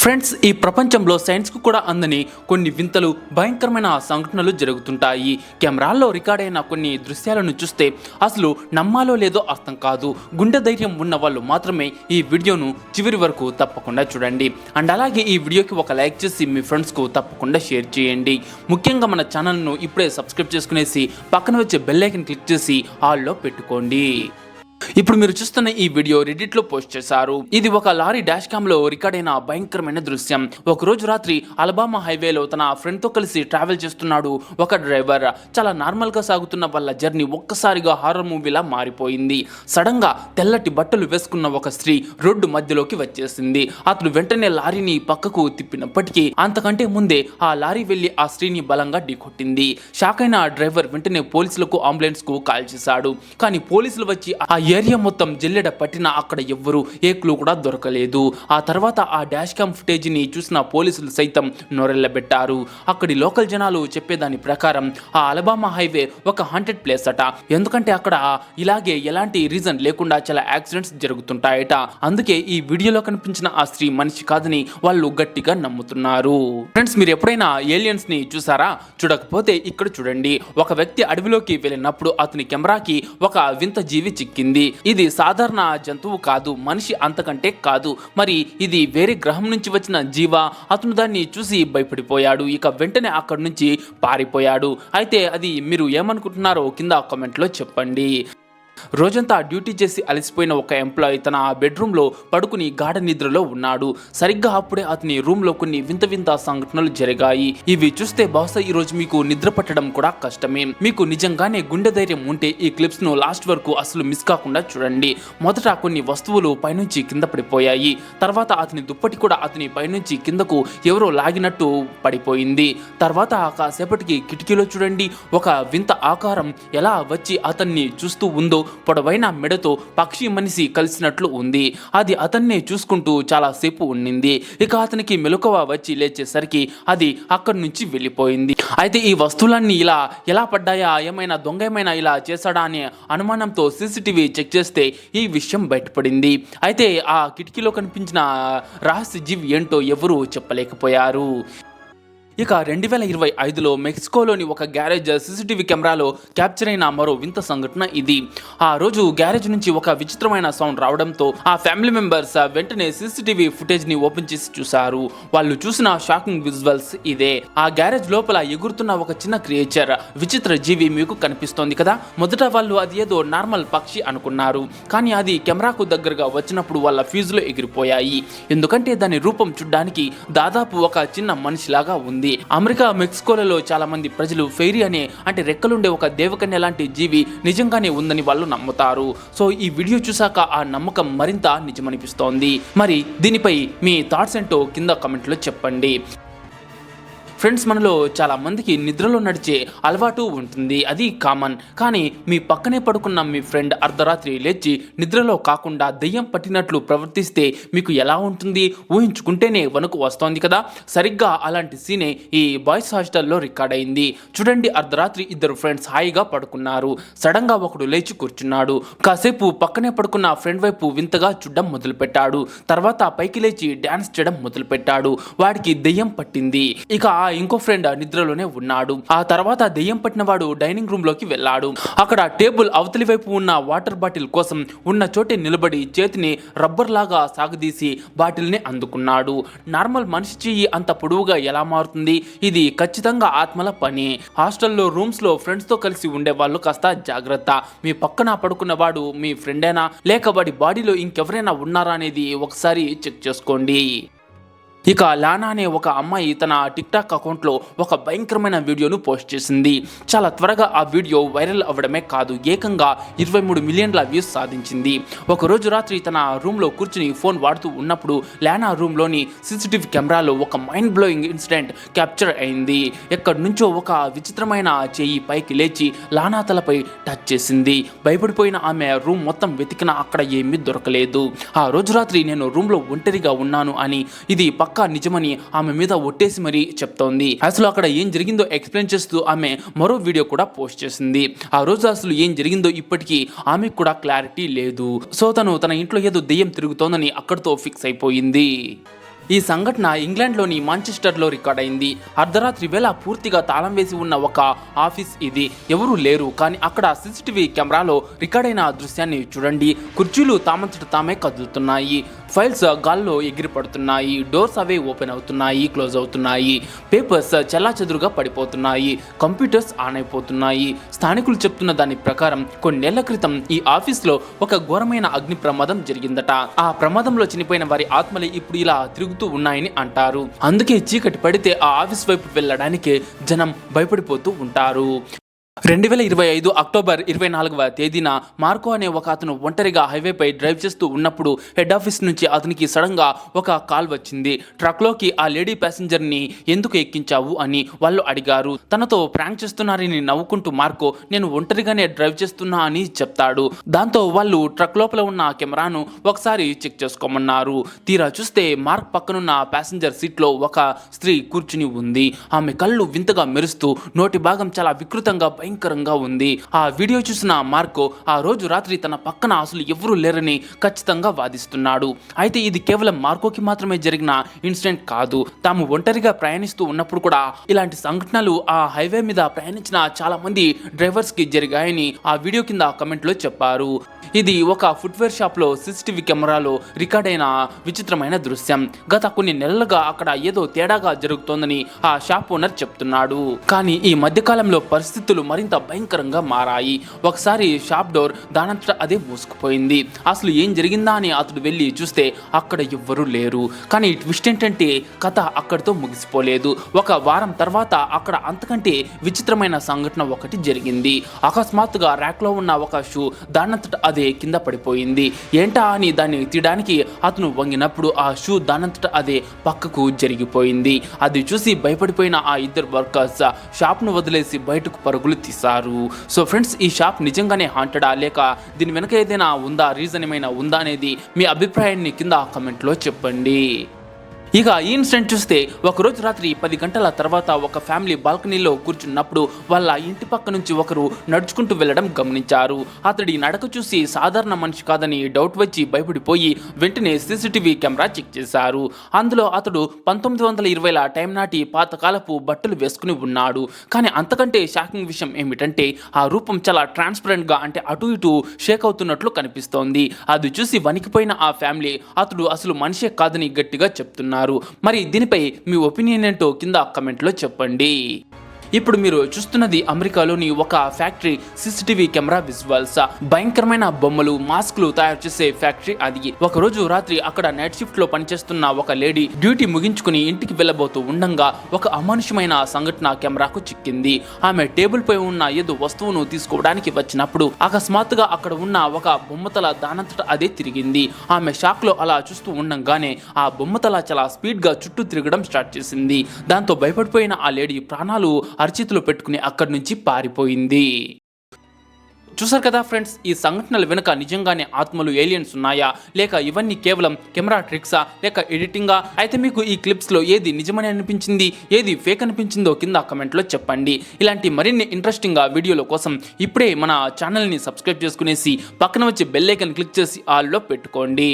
Friends, ఈ ప్రపంచంలో సైన్స్కు కూడా అందని కొన్ని వింతలు భయంకరమైన సంఘటనలు జరుగుతుంటాయి. కెమెరాల్లో రికార్డ్ అయిన కొన్ని దృశ్యాలను చూస్తే అసలు నమ్మాలో లేదో అర్థం కాదు. గుండె ధైర్యం ఉన్న వాళ్ళు మాత్రమే ఈ వీడియోను చివరి వరకు తప్పకుండా చూడండి. అండ్ అలాగే ఈ వీడియోకి ఒక లైక్ చేసి మీ ఫ్రెండ్స్కు తప్పకుండా షేర్ చేయండి. ముఖ్యంగా మన ఛానల్ను ఇప్పుడే సబ్స్క్రైబ్ చేసుకునేసి పక్కన వచ్చే బెల్ ఐకాన్ క్లిక్ చేసి ఆల్లో పెట్టుకోండి. ఇప్పుడు మీరు చూస్తున్న ఈ వీడియో రెడిట్ లో పోస్ట్ చేశారు. ఇది ఒక లారీ డాష్ క్యామ్ లో రికార్డ్ అయిన భయంకరమైన దృశ్యం. ఒక రోజు రాత్రి అలబామా హైవేలో తన ఫ్రెండ్ తో కలిసి ట్రావెల్ చేస్తున్నాడు ఒక డ్రైవర్. చాలా నార్మల్ గా సాగుతున్న వాళ్ళ జర్నీ ఒక్కసారిగా హారర్ మూవీలా మారిపోయింది. సడన్ గా తెల్లటి బట్టలు వేసుకున్న ఒక స్త్రీ రోడ్డు మధ్యలోకి వచ్చేసింది. అతను వెంటనే లారీని పక్కకు తిప్పినప్పటికీ అంతకంటే ముందే ఆ లారీ వెళ్లి ఆ స్త్రీని బలంగా ఢీకొట్టింది. షాక్ అయిన ఆ డ్రైవర్ వెంటనే పోలీసులకు అంబులెన్స్ కు కాల్ చేశాడు. కానీ పోలీసులు వచ్చి ఆ ఏరియా మొత్తం జల్లెడ పట్టినా అక్కడ ఎవ్వరూ ఏ క్లూ కూడా దొరకలేదు. ఆ తర్వాత ఆ డాష్ క్యామ్ ఫుటేజ్ ని చూసిన పోలీసులు సైతం నోరెళ్లబెట్టారు. అక్కడి లోకల్ జనాలు చెప్పేదాని ప్రకారం ఆ అలబామా హైవే ఒక హాంటెడ్ ప్లేస్ అట. ఎందుకంటే అక్కడ ఇలాగే ఎలాంటి రీజన్ లేకుండా చాలా యాక్సిడెంట్స్ జరుగుతుంటాయట. అందుకే ఈ వీడియోలో కనిపించిన ఆ స్త్రీ మనిషి కాదని వాళ్ళు గట్టిగా నమ్ముతున్నారు. ఫ్రెండ్స్, మీరు ఎప్పుడైనా ఏలియన్స్ ని చూసారా? చూడకపోతే ఇక్కడ చూడండి. ఒక వ్యక్తి అడవిలోకి వెళ్ళినప్పుడు అతని కెమెరాకి ఒక వింత జీవి చిక్కింది. ఇది సాధారణ జంతువు కాదు, మనిషి అంతకంటే కాదు. మరి ఇది వేరే గ్రహం నుంచి వచ్చిన జీవా? అతను దాన్ని చూసి భయపడిపోయాడు. ఇక వెంటనే అక్కడి నుంచి పారిపోయాడు. అయితే అది మీరు ఏమనుకుంటున్నారో కింద కామెంట్లో చెప్పండి. రోజంతా డ్యూటీ చేసి అలసిపోయిన ఒక ఎంప్లాయీ తన బెడ్రూమ్ లో పడుకుని గాఢ నిద్రలో ఉన్నాడు. సరిగ్గా అప్పుడే అతని రూమ్ లో కొన్ని వింత వింత సంఘటనలు జరిగాయి. ఇవి చూస్తే బహుశా ఈ రోజు మీకు నిద్ర పట్టడం కూడా కష్టమే. మీకు నిజంగానే గుండె ధైర్యం ఉంటే ఈ క్లిప్స్ ను లాస్ట్ వరకు అసలు మిస్ కాకుండా చూడండి. మొదట కొన్ని వస్తువులు పైనుంచి కింద పడిపోయాయి. తర్వాత అతని దుప్పటి కూడా అతని పైనుంచి కిందకు ఎవరో లాగినట్టు పడిపోయింది. తర్వాత కాసేపటికి కిటికీలో చూడండి, ఒక వింత ఆకారం ఎలా వచ్చి అతన్ని చూస్తూ ఉందో. పొడవైన మెడతో పక్షి మనిషి కలిసినట్లు ఉంది. అది అతన్నే చూసుకుంటూ చాలా సేపు ఉండింది. ఇక అతనికి మెలకువ వచ్చి లేచేసరికి అది అక్కడి నుంచి వెళ్ళిపోయింది. అయితే ఈ వస్తువులన్నీ ఇలా ఎలా పడ్డాయా, ఏమైనా దొంగ ఏమైనా ఇలా చేశాడా అనే అనుమానంతో సీసీటీవీ చెక్ చేస్తే ఈ విషయం బయటపడింది. అయితే ఆ కిటికీలో కనిపించిన రహస్య జీవి ఏంటో ఎవరూ చెప్పలేకపోయారు. ఇక 2025లో మెక్సికోలోని ఒక గ్యారేజ్ సీసీటీవీ కెమెరాలో క్యాప్చర్ అయిన మరో వింత సంఘటన ఇది. ఆ రోజు గ్యారేజ్ నుంచి ఒక విచిత్రమైన సౌండ్ రావడంతో ఆ ఫ్యామిలీ మెంబర్స్ వెంటనే సీసీటీవీ ఫుటేజ్ ని ఓపెన్ చేసి చూశారు. వాళ్ళు చూసిన షాకింగ్ విజువల్స్ ఇదే. ఆ గ్యారేజ్ లోపల ఎగురుతున్న ఒక చిన్న క్రియేచర్, విచిత్ర జీవి మీకు కనిపిస్తోంది కదా. మొదట వాళ్ళు అది ఏదో నార్మల్ పక్షి అనుకున్నారు. కానీ అది కెమెరాకు దగ్గరగా వచ్చినప్పుడు వాళ్ళ ఫ్యూజులు ఎగిరిపోయాయి. ఎందుకంటే దాని రూపం చూడ్డానికి దాదాపు ఒక చిన్న మనిషిలాగా ఉంది. అమెరికా, మెక్సికోలలో చాలా మంది ప్రజలు ఫెయిరీ అంటే రెక్కలుండే ఒక దేవకన్య లాంటి జీవి నిజంగానే ఉందని వాళ్ళు నమ్ముతారు. సో ఈ వీడియో చూసాక ఆ నమ్మకం మరింత నిజమనిపిస్తోంది. మరి దీనిపై మీ థాట్స్ ఏంటో కింద కామెంట్లో చెప్పండి. ఫ్రెండ్స్, మనలో చాలా మందికి నిద్రలో నడిచే అలవాటు ఉంటుంది, అది కామన్. కానీ మీ పక్కనే పడుకున్న మీ ఫ్రెండ్ అర్ధరాత్రి లేచి నిద్రలో కాకుండా దెయ్యం పట్టినట్లు ప్రవర్తిస్తే మీకు ఎలా ఉంటుంది? ఊహించుకుంటేనే వణుకు వస్తోంది కదా. సరిగ్గా అలాంటి సీనే ఈ బాయ్స్ హాస్టల్లో రికార్డ్ అయింది. చూడండి, అర్ధరాత్రి ఇద్దరు ఫ్రెండ్స్ హాయిగా పడుకున్నారు. సడన్ గా ఒకడు లేచి కూర్చున్నాడు. కాసేపు పక్కనే పడుకున్న ఫ్రెండ్ వైపు వింతగా చూడడం మొదలుపెట్టాడు. తర్వాత పైకి లేచి డాన్స్ చేయడం మొదలుపెట్టాడు. వాడికి దెయ్యం పట్టింది. ఇక ఇంకో ఫ్రెండ్ నిద్రలోనే ఉన్నాడు. ఆ తర్వాత దెయ్యం పట్టిన వాడు డైనింగ్ రూమ్ లోకి వెళ్ళాడు. అక్కడ టేబుల్ అవతలి వైపు ఉన్న వాటర్ బాటిల్ కోసం ఉన్న చోటే నిలబడి చేతిని రబ్బర్ లాగా సాగదీసి బాటిల్ ని అందుకున్నాడు. నార్మల్ మనిషి చెయ్యి అంత పొడవుగా ఎలా మారుతుంది? ఇది ఖచ్చితంగా ఆత్మల పని. హాస్టల్లో రూమ్స్ లో ఫ్రెండ్స్ తో కలిసి ఉండే వాళ్ళు కాస్త జాగ్రత్త. మీ పక్కన పడుకున్న వాడు మీ ఫ్రెండేనా లేక వాడి బాడీలో ఇంకెవరైనా ఉన్నారా అనేది ఒకసారి చెక్ చేసుకోండి. ఇక లానా అనే ఒక అమ్మాయి తన టిక్టాక్ అకౌంట్లో ఒక భయంకరమైన వీడియోను పోస్ట్ చేసింది. చాలా త్వరగా ఆ వీడియో వైరల్ అవ్వడమే కాదు, ఏకంగా 23 మిలియన్ల వ్యూస్ సాధించింది. ఒకరోజు రాత్రి తన రూమ్లో కూర్చుని ఫోన్ వాడుతూ ఉన్నప్పుడు లానా రూమ్లోని సీసీటీవీ కెమెరాలో ఒక మైండ్ బ్లోయింగ్ ఇన్సిడెంట్ క్యాప్చర్ అయింది. ఎక్కడి నుంచో ఒక విచిత్రమైన చెయ్యి పైకి లేచి లానా తలపై టచ్ చేసింది. భయపడిపోయిన ఆమె రూమ్ మొత్తం వెతికినా అక్కడ ఏమీ దొరకలేదు. ఆ రోజు రాత్రి నేను రూమ్లో ఒంటరిగా ఉన్నాను అని, ఇది పక్కా నిజమని ఆమె మీద ఒట్టేసి మరీ చెప్తోంది. అసలు అక్కడ ఏం జరిగిందో ఎక్స్ప్లెయిన్ చేస్తూ ఆమె మరో వీడియో కూడా పోస్ట్ చేసింది. ఆ రోజు అసలు ఏం జరిగిందో ఇప్పటికీ ఆమెకు కూడా క్లారిటీ లేదు. సో తన ఇంట్లో ఏదో దెయ్యం తిరుగుతోందని అక్కడితో ఫిక్స్ అయిపోయింది. ఈ సంఘటన ఇంగ్లాండ్లోని మాంచెస్టర్లో రికార్డ్ అయింది. అర్ధరాత్రి వేళ పూర్తిగా తాళం వేసి ఉన్న ఒక ఆఫీస్ ఇది. ఎవరూ లేరు, కానీ అక్కడ సీసీటీవీ కెమెరాలో రికార్డ్ అయిన దృశ్యాన్ని చూడండి. కుర్చీలు తామంతట తామే కదులుతున్నాయి, ఫైల్స్ గాల్లో ఎగిరి పడుతున్నాయి, డోర్స్ అవే ఓపెన్ అవుతున్నాయి, క్లోజ్ అవుతున్నాయి, పేపర్స్ చెల్లాచెదురుగా పడిపోతున్నాయి, కంప్యూటర్స్ ఆన్ అయిపోతున్నాయి. స్థానికులు చెప్తున్న దాని ప్రకారం కొన్నేళ్ల క్రితం ఈ ఆఫీస్లో ఒక ఘోరమైన అగ్ని ప్రమాదం జరిగిందట. ఆ ప్రమాదంలో చనిపోయిన వారి ఆత్మలే ఇప్పుడు ఇలా తిరుగుతూ ఉన్నాయని అంటారు. అందుకే చీకటి పడితే ఆ ఆఫీస్ వైపు వెళ్ళడానికి జనం భయపడిపోతూ ఉంటారు. 2025 అక్టోబర్ 24వ తేదీన మార్కో అనే ఒక అతను ఒంటరిగా హైవేపై డ్రైవ్ చేస్తూ ఉన్నప్పుడు హెడ్ ఆఫీస్ నుంచి అతనికి సడన్ గా ఒక కాల్ వచ్చింది. ట్రక్ లోకి ఆ లేడీ ప్యాసింజర్ ని ఎందుకు ఎక్కించావు అని వాళ్ళు అడిగారు. తనతో ప్రాంక్ చేస్తున్నారని నవ్వుకుంటూ మార్కో నేను ఒంటరిగానే డ్రైవ్ చేస్తున్నా అని చెప్తాడు. దాంతో వాళ్ళు ట్రక్ లోపల ఉన్న కెమెరాను ఒకసారి చెక్ చేసుకోమన్నారు. తీరా చూస్తే మార్క్ పక్కనున్న ప్యాసింజర్ సీట్ లో ఒక స్త్రీ కూర్చుని ఉంది. ఆమె కళ్ళు వింతగా మెరుస్తూ నోటి భాగం చాలా వికృతంగా భయంకరంగా ఉంది. ఆ వీడియో చూసిన మార్కో ఆ రోజు రాత్రి తన పక్కన అసలు ఎవరూ లేరని ఖచ్చితంగా వాదిస్తున్నాడు. అయితే ఇది కేవలం మార్కోకి మాత్రమే జరిగిన ఇన్సిడెంట్ కాదు. తాము ఒంటరిగా ప్రయాణిస్తూ ఉన్నప్పుడు కూడా ఇలాంటి సంఘటనలు ఆ హైవే మీద ప్రయాణించిన చాలా మంది డ్రైవర్స్ కి జరిగాయని ఆ వీడియో కింద కమెంట్ లో చెప్పారు. ఇది ఒక ఫుట్వేర్ షాప్ లో సీసీటీవీ కెమెరాలో రికార్డ్ అయిన విచిత్రమైన దృశ్యం. గత కొన్ని నెలలుగా అక్కడ ఏదో తేడాగా జరుగుతోందని ఆ షాప్ ఓనర్ చెప్తున్నాడు. కానీ ఈ మధ్యకాలంలో పరిస్థితులు మరింత భయంకరంగా మారాయి. ఒకసారి షాప్ డోర్ దానంతట అదే మూసుకుపోయింది. అసలు ఏం జరిగిందా అని అతడు వెళ్ళి చూస్తే అక్కడ ఎవ్వరూ లేరు. కానీ ట్విస్ట్ ఏంటంటే కథ అక్కడితో ముగిసిపోలేదు. ఒక వారం తర్వాత అక్కడ అంతకంటే విచిత్రమైన సంఘటన ఒకటి జరిగింది. అకస్మాత్తుగా ర్యాక్ లో ఉన్న ఒక షూ దానంతట అదే కింద పడిపోయింది. ఏంటా అని దాన్ని తీయడానికి అతను వంగినప్పుడు ఆ షూ దానంతట అదే పక్కకు జరిగిపోయింది. అది చూసి భయపడిపోయిన ఆ ఇద్దరు వర్కర్స్ షాప్ ను వదిలేసి బయటకు పరుగులు తీశారు. సో ఫ్రెండ్స్, ఈ షాప్ నిజంగానే హాంటెడా లేక దీని వెనక ఏదైనా ఉందా, రీజన్ ఏమైనా ఉందా అనేది మీ అభిప్రాయాన్ని కింద కామెంట్ లో చెప్పండి. ఇక ఈ ఇన్సిడెంట్ చూస్తే ఒకరోజు రాత్రి 10 గంటల తర్వాత ఒక ఫ్యామిలీ బాల్కనీలో కూర్చున్నప్పుడు వాళ్ళ ఇంటి పక్క నుంచి ఒకరు నడుచుకుంటూ వెళ్లడం గమనించారు. అతడి నడక చూసి సాధారణ మనిషి కాదని డౌట్ వచ్చి భయపడిపోయి వెంటనే సీసీటీవీ కెమెరా చెక్ చేశారు. అందులో అతడు 1920ల టైం నాటి పాతకాలపు బట్టలు వేసుకుని ఉన్నాడు. కానీ అంతకంటే షాకింగ్ విషయం ఏమిటంటే ఆ రూపం చాలా ట్రాన్స్పరెంట్ గా, అంటే అటు ఇటు షేక్ అవుతున్నట్లు కనిపిస్తోంది. అది చూసి వణికిపోయిన ఆ ఫ్యామిలీ అతడు అసలు మనిషే కాదని గట్టిగా చెప్తున్నారు. మరి దీనిపై మీ ఒపీనియన్ ఏంటో కింద కమెంట్లో చెప్పండి. ఇప్పుడు మీరు చూస్తున్నది అమెరికాలోని ఒక ఫ్యాక్టరీ సీసీటీవీ కెమెరా విజువల్స్. భయంకరమైన బొమ్మలు, మాస్కులు తయారు చేసే ఫ్యాక్టరీ అది. ఒక రోజు రాత్రి అక్కడ నైట్ షిఫ్ట్ లో పనిచేస్తున్న ఒక లేడీ డ్యూటీ ముగించుకుని ఇంటికి వెళ్ళబోతూ ఉండగా ఒక అమానుషమైన సంఘటన కెమెరాకు చిక్కింది. ఆమె టేబుల్ పై ఉన్న ఏదో వస్తువును తీసుకోవడానికి వచ్చినప్పుడు అకస్మాత్తుగా అక్కడ ఉన్న ఒక బొమ్మతల దానంతట అదే తిరిగింది. ఆమె షాక్ లో అలా చూస్తూ ఉండగానే ఆ బొమ్మతల చాలా స్పీడ్ గా చుట్టూ తిరగడం స్టార్ట్ చేసింది. దాంతో భయపడిపోయిన ఆ లేడీ ప్రాణాలు అరచేతిలో పెట్టుకుని అక్కడి నుంచి పారిపోయింది. చూసారు కదా ఫ్రెండ్స్, ఈ సంఘటనల వెనుక నిజంగానే ఆత్మలు, ఏలియన్స్ ఉన్నాయా, లేక ఇవన్నీ కేవలం కెమెరా ట్రిక్సా, లేక ఎడిటింగా? అయితే మీకు ఈ క్లిప్స్ లో ఏది నిజమని అనిపించింది, ఏది ఫేక్ అనిపించిందో కింద కమెంట్ లో చెప్పండి. ఇలాంటి మరిన్ని ఇంట్రెస్టింగ్ వీడియోల కోసం ఇప్పుడే మన ఛానల్ ని సబ్స్క్రైబ్ చేసుకునేసి పక్కన వచ్చే బెల్ ఐకాన్ క్లిక్ చేసి ఆల్ లో పెట్టుకోండి.